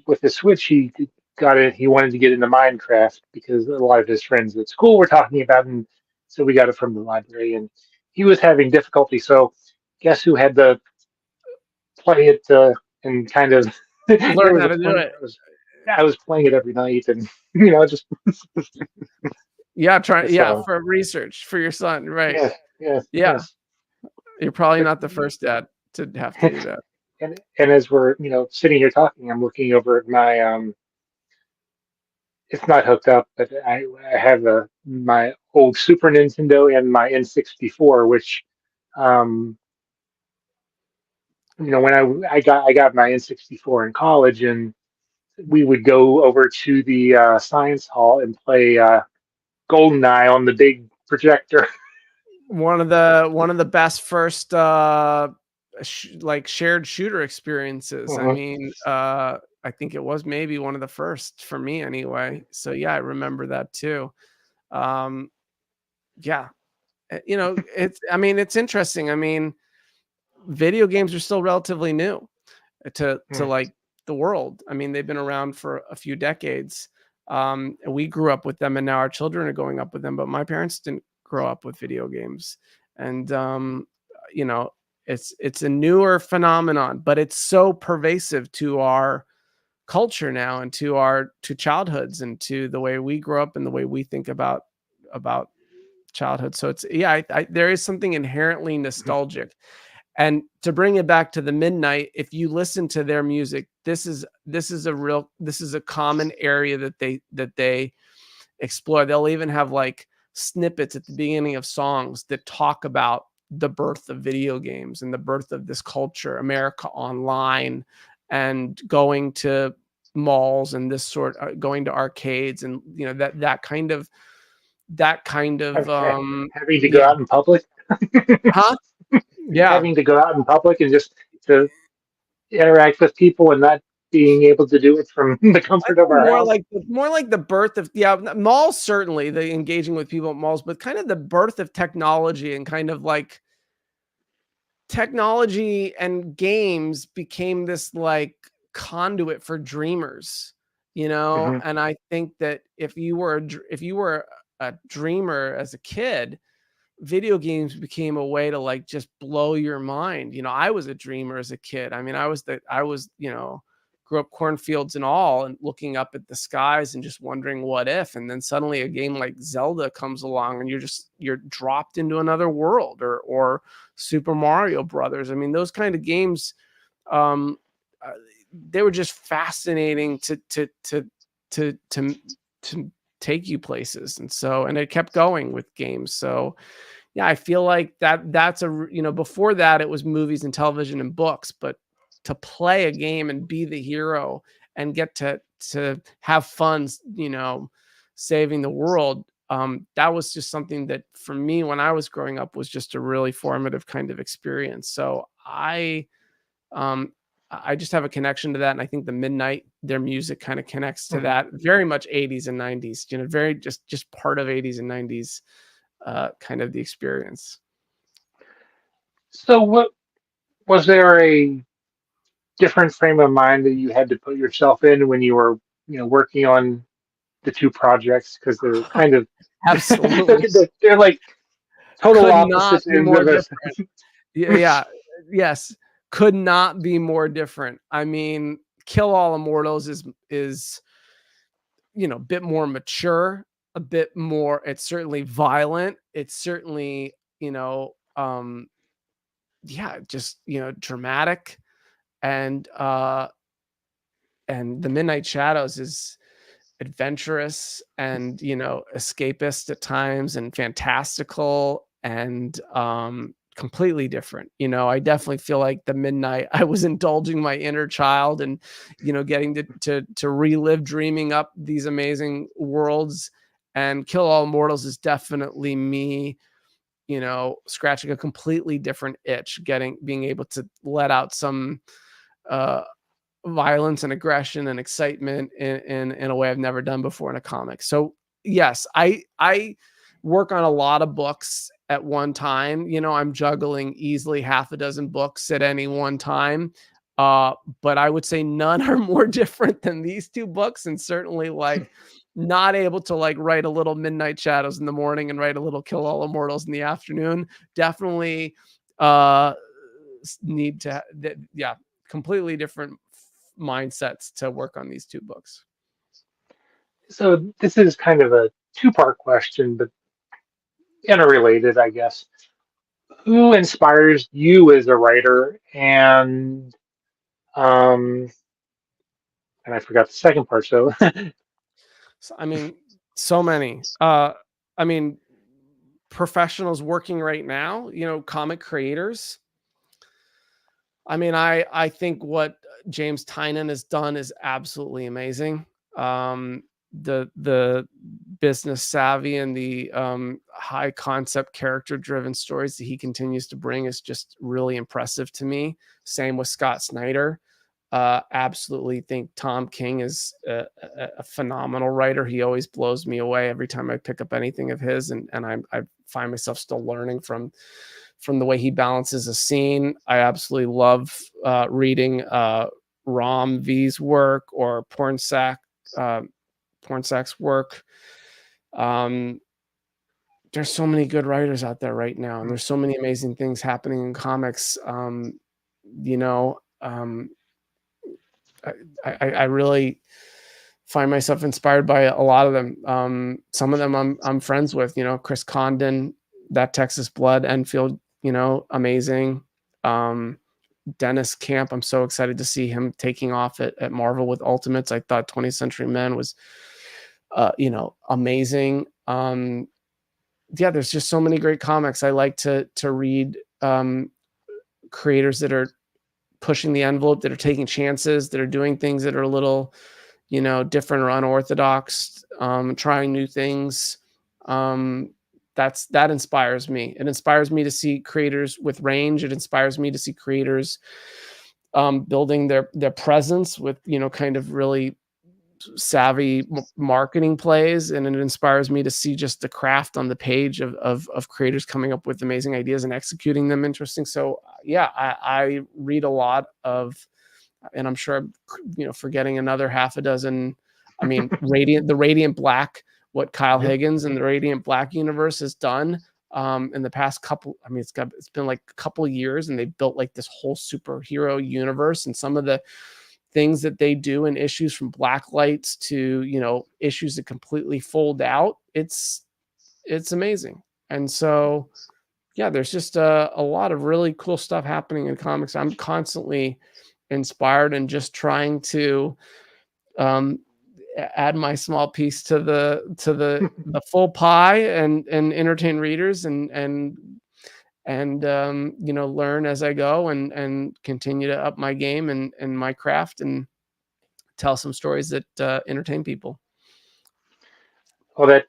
with the Switch he got it. He wanted to get into Minecraft because a lot of his friends at school were talking about it, and so we got it from the library, and he was having difficulty. So guess who had to play it and kind of there Learn was how a to do point it. where I was playing it every night, and just Yeah, try yeah, so for research for your son, right. yes, yes, Yeah, yes. you're probably But not the first dad to have to do that. and as we're sitting here talking, I'm looking over at my it's not hooked up, but I have my old Super Nintendo and my N64, which um when I got my N64 in college, and we would go over to the science hall and play GoldenEye on the big projector. One of the best first, like, shared shooter experiences. I Mhm. mean, I think it was maybe one of the first for me anyway. So, yeah, I remember that too. Um, yeah, you know, it's I mean, it's interesting. I mean, video games are still relatively new to Mm. like the world. I mean, they've been around for a few decades. And we grew up with them, and now our children are growing up with them. But my parents didn't grow up with video games, and you know, it's a newer phenomenon, but it's so pervasive to our culture now and to childhoods and to the way we grow up and the way we think about childhood. So it's yeah, there is something inherently nostalgic. And to bring it back to the Midnight, if you listen to their music, this is a common area that they explore. They'll even have like snippets at the beginning of songs that talk about the birth of video games and the birth of this culture, America Online, and going to malls and this sort going to arcades and that kind of Having to go yeah. out in public, Huh? Yeah. having to go out in public and just to interact with people and not being able to do it from the I comfort of think our house. more like the birth of yeah, malls certainly, the engaging with people at malls, but kind of the birth of technology and kind of like technology and games became this like conduit for dreamers, you know? Hmm. And I think that if you were a dreamer as a kid, video games became a way to like just blow your mind. You know, I was a dreamer as a kid. I mean, you know, grew up cornfields and all and looking up at the skies and just wondering what if. And then suddenly a game like Zelda comes along and you're dropped into another world or Super Mario Brothers. I mean, those kind of games, um, uh, they were just fascinating to to take you places. And so, and it kept going with games. So, yeah, I feel like that's you know, before that it was movies and television and books, but to play a game and be the hero and get to have fun, you know, saving the world, that was just something that for me when I was growing up was just a really formative kind of experience. So um I just have a connection to that, and I think the Midnight, their music kind of connects to Hmm. that very much 80s and 90s, you know, very just part of 80s and 90s kind of the experience. So, what was there a different frame of mind that you had to put yourself in when you were, working on the two projects because they're kind of Absolutely. they're like total Could not opposites be ends more of us. different. Yeah, yeah. Yes. Could not be more different. I mean, Kill All Immortals is a bit more mature, a bit more, it's certainly violent. It's certainly, yeah, just, dramatic. And and The Midnight Shadows is adventurous and, escapist at times and fantastical and completely different. I definitely feel like The Midnight, I was indulging my inner child and, getting to relive dreaming up these amazing worlds. And Kill All Mortals is definitely me, scratching a completely different itch, being able to let out some uh violence and aggression and excitement in a way I've never done before in a comic. So yes, I work on a lot of books at one time. I'm juggling easily half a dozen books at any one time. Uh, but I would say none are more different than these two books, and certainly like not able to like write a little Midnight Shadows in the morning and write a little Kill All Immortals in the afternoon. Definitely uh need to yeah, completely different mindsets to work on these two books. So this is kind of a two-part question, but interrelated, I guess. Who inspires you as a writer, um, and I forgot the second part. So, So, I mean, so many. I mean, professionals working right now, comic creators. I mean, I think what James Tynion has done is absolutely amazing. The business savvy and the high concept character driven stories that he continues to bring is just really impressive to me. Same with Scott Snyder. Absolutely think Tom King is a phenomenal writer. He always blows me away every time I pick up anything of his, and I find myself still learning from the way he balances a scene. I absolutely love reading Rom V's work or Pornsack's work. Um, there's so many good writers out there right now, and there's so many amazing things happening in comics. You know, um, I really find myself inspired by a lot of them. Some of them I'm friends with. Chris Condon, That Texas Blood, Enfield. Amazing. Um, Dennis Camp, I'm so excited to see him taking off at Marvel with Ultimates. I thought 20th Century Men was, amazing. Yeah, there's just so many great comics. I like to read creators that are pushing the envelope, that are taking chances, that are doing things that are a little, different or unorthodox, trying new things. Um, that inspires me. It inspires me to see creators with range. It inspires me to see creators building their presence with kind of really savvy marketing plays, and it inspires me to see just the craft on the page of creators coming up with amazing ideas and executing them interesting. So yeah, I read a lot of, and I'm sure I'm forgetting another half a dozen. I mean, the Radiant Black, what Kyle yep. Higgins and the Radiant Black universe has done in the past couple. I mean, it's been like a couple years, and they built like this whole superhero universe, and some of the things that they do in issues, from black lights to issues that completely fold out. It's amazing. And so yeah, there's just a lot of really cool stuff happening in comics. I'm constantly inspired and just trying to um, add my small piece to the full pie and entertain readers and learn as I go and continue to up my game and my craft and tell some stories that entertain people. Well, that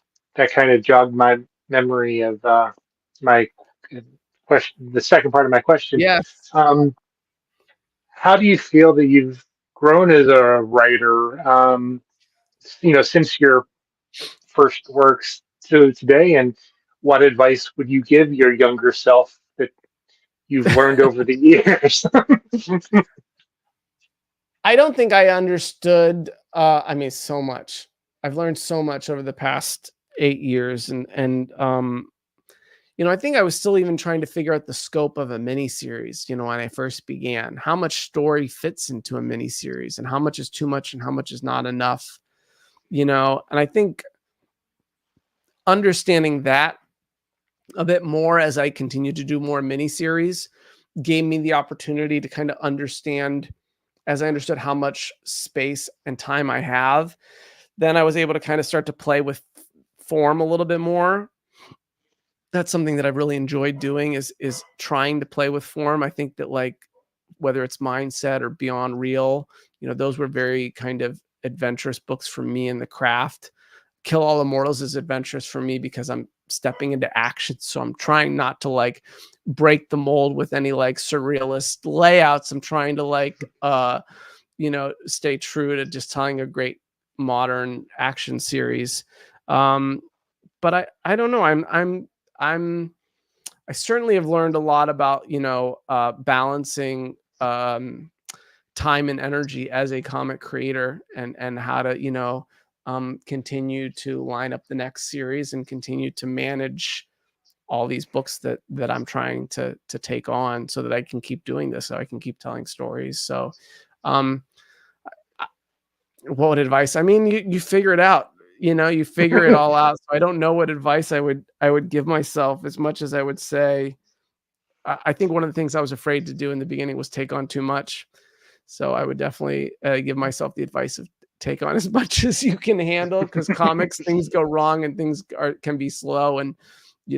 kind of jogged my memory of my question. The second part of my question. Yes. Um, how do you feel that you've grown as a writer? Since your first works to today, and what advice would you give your younger self that you've learned over the years? I don't think I understood, I mean, so much. I've learned so much over the past 8 years, and I think I was still even trying to figure out the scope of a miniseries, when I first began. How much story fits into a miniseries and how much is too much and how much is not enough, And I think understanding that a bit more as I continue to do more miniseries gave me the opportunity to kind of understand, as I understood how much space and time I have, then I was able to kind of start to play with form a little bit more. That's something that I've really enjoyed doing is trying to play with form. I think that, like, whether it's Mindset or Beyond Real, those were very kind of adventurous books for me in the craft. Kill All Immortals is adventurous for me because I'm stepping into action. So I'm trying not to like break the mold with any like surrealist layouts. I'm trying to like stay true to just telling a great modern action series. Um, but I don't know. I'm I certainly have learned a lot about, balancing time and energy as a comic creator, and how to, continue to line up the next series and continue to manage all these books that I'm trying to take on so that I can keep doing this, so I can keep telling stories. So, um, what advice? I mean, you figure it out. You figure it all out. So I don't know what advice I would give myself, as much as I would say I think one of the things I was afraid to do in the beginning was take on too much. So I would definitely give myself the advice of take on as much as you can handle, because comics, things go wrong and things can be slow, and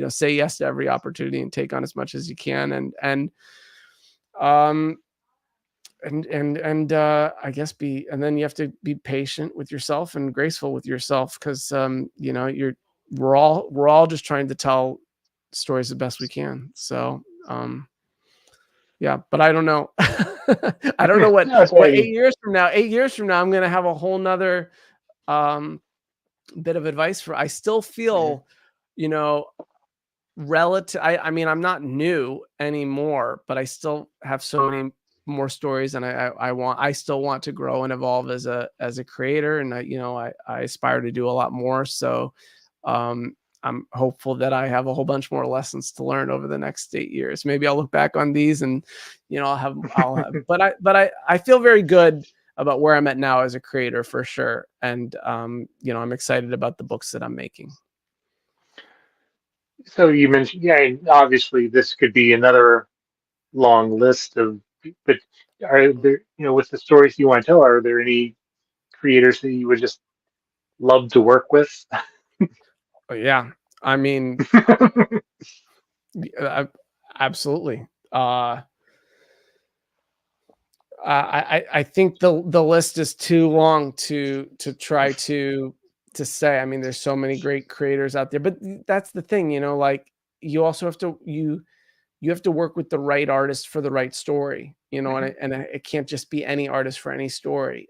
say yes to every opportunity and take on as much as you can, um and I guess and then you have to be patient with yourself and graceful with yourself, because we're all just trying to tell stories the best we can. So yeah, but I don't know. I don't know what No, it's what right. 8 years from now, I'm gonna have a whole nother um bit of advice for. I still Mhm. feel, you know, relative. I mean, I'm not new anymore, but I still have so many more stories, and I still want to grow and evolve as a creator, and I aspire to do a lot more. So um I'm hopeful that I have a whole bunch more lessons to learn over the next 8 years. Maybe I'll look back on these and I'll have, but I feel very good about where I'm at now as a creator, for sure. And I'm excited about the books that I'm making. So you mentioned, yeah, and obviously this could be another long list of, but are there, with the stories you want to tell, are there any creators that you would just love to work with? But yeah, I mean, uh, absolutely. Uh, I think the list is too long to try to say. I mean, there's so many great creators out there, but that's the thing, like, you also have to you have to work with the right artist for the right story, Mhm. and it can't just be any artist for any story.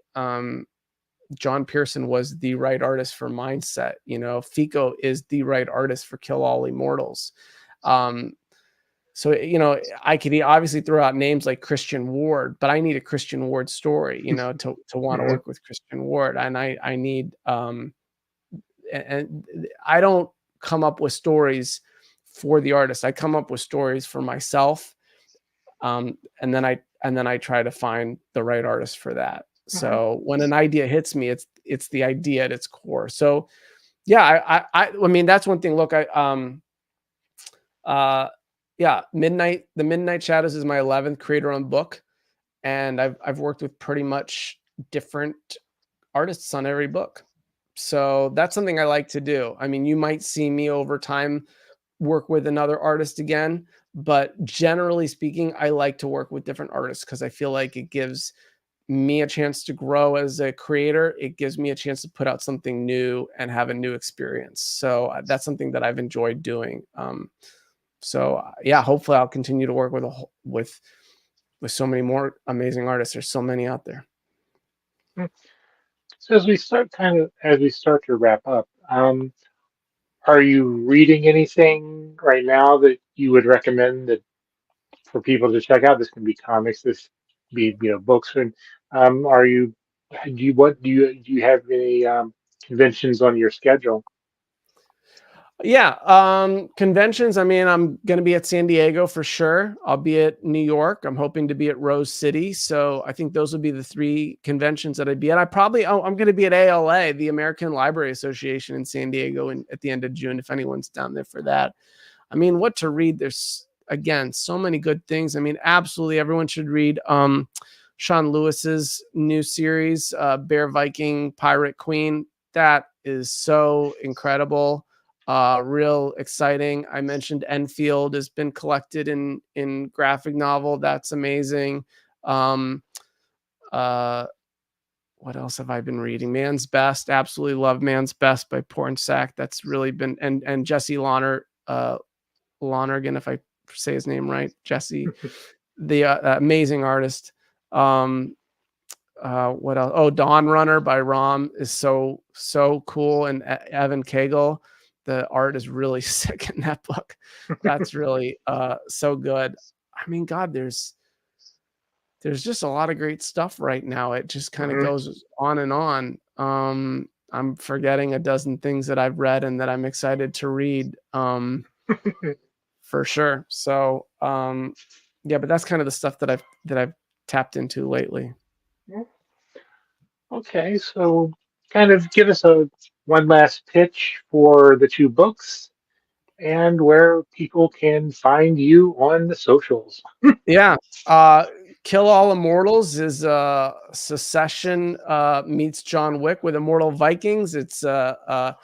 John Pearson was the right artist for Mindset. Fico is the right artist for Kill All Immortals. Um, so, I could obviously throw out names like Christian Ward, but I need a Christian Ward story, to want to Mhm. work with Christian Ward, and I need and I don't come up with stories for the artist. I come up with stories for myself, and then I try to find the right artist for that. Mhm. So when an idea hits me, it's the idea at its core. So yeah, I mean, that's one thing. Look, uh yeah, the Midnight Shadows is my 11th creator-owned book, and I've worked with pretty much different artists on every book. So that's something I like to do. I mean, you might see me over time work with another artist again, but generally speaking, I like to work with different artists because I feel like it gives me a chance to grow as a creator. It gives me a chance to put out something new and have a new experience. So that's something that I've enjoyed doing. Yeah, hopefully I'll continue to work with so many more amazing artists. There's so many out there. So as we start to wrap up, are you reading anything right now that you would recommend that for people to check out? This can be comics. This be books. And are you do you what do you have any conventions on your schedule? Yeah, conventions. I mean, I'm gonna be at San Diego for sure. I'll be at New York. I'm hoping to be at Rose City. So I think those would be the three conventions that I'd be at. I'm gonna be at ALA, the American Library Association in San Diego, at the end of June. If anyone's down there for that, I mean, what to read? There's again so many good things. I mean, absolutely everyone should read Sean Lewis's new series, Bear Viking Pirate Queen. That is so incredible. Real exciting. I mentioned Enfield has been collected in graphic novel. That's amazing. Um, uh, what else have I been reading? Man's Best. Absolutely love Man's Best by Pornsack. That's really been and Jesse Lonergan, if I say his name right, Jesse, the amazing artist. Um, what else? Oh, Dawn Runner by Rom is so cool, and Evan Cagle. The art is really sick in that book. That's really so good. I mean, God, there's just a lot of great stuff right now. It just kind of Mhm. goes on and on. I'm forgetting a dozen things that I've read and that I'm excited to read. For sure. So, yeah, but that's kind of the stuff that I've tapped into lately. Okay, so kind of give us a one last pitch for the two books and where people can find you on the socials. Yeah. Uh, Kill All Immortals is Secession meets John Wick with Immortal Vikings. It's a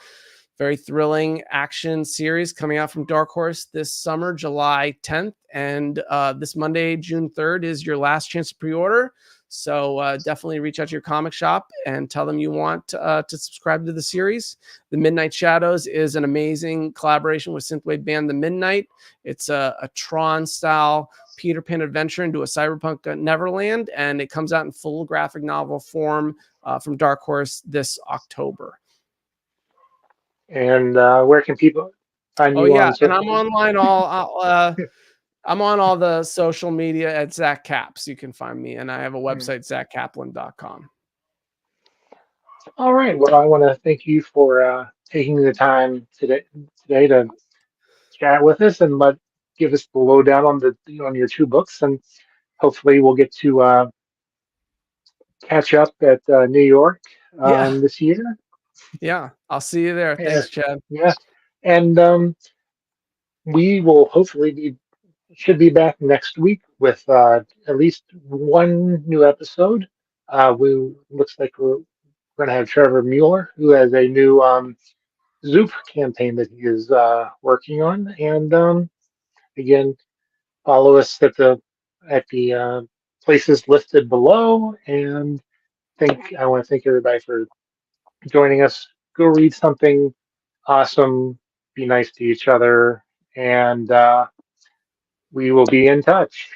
very thrilling action series coming out from Dark Horse this summer, July 10th. And this Monday, June 3rd, is your last chance to pre order. So definitely reach out to your comic shop and tell them you want to subscribe to the series. The Midnight Shadows is an amazing collaboration with synthwave band The Midnight. It's a Tron style Peter Pan adventure into a cyberpunk Neverland, and it comes out in full graphic novel form from Dark Horse this October. And where can people find Oh you yeah, on and social I'm media? online I'm on all the social media at Zack Caps. You can find me, and I have a Hmm. website, zackkaplan.com. All right. Well, I want to thank you for taking the time today to chat with us and give us the lowdown on on your two books, and hopefully we'll get to catch up at New York Yeah, this year. yeah. I'll see you there. Yeah, Thanks, Chad. yeah, and we will hopefully be should be back next week with at least one new episode. We looks like we're going to have Trevor Mueller, who has a new Zoop campaign that he is working on, and again, follow us at the places listed below, and I want to thank everybody for joining us. Go read something awesome, be nice to each other, and we will be in touch.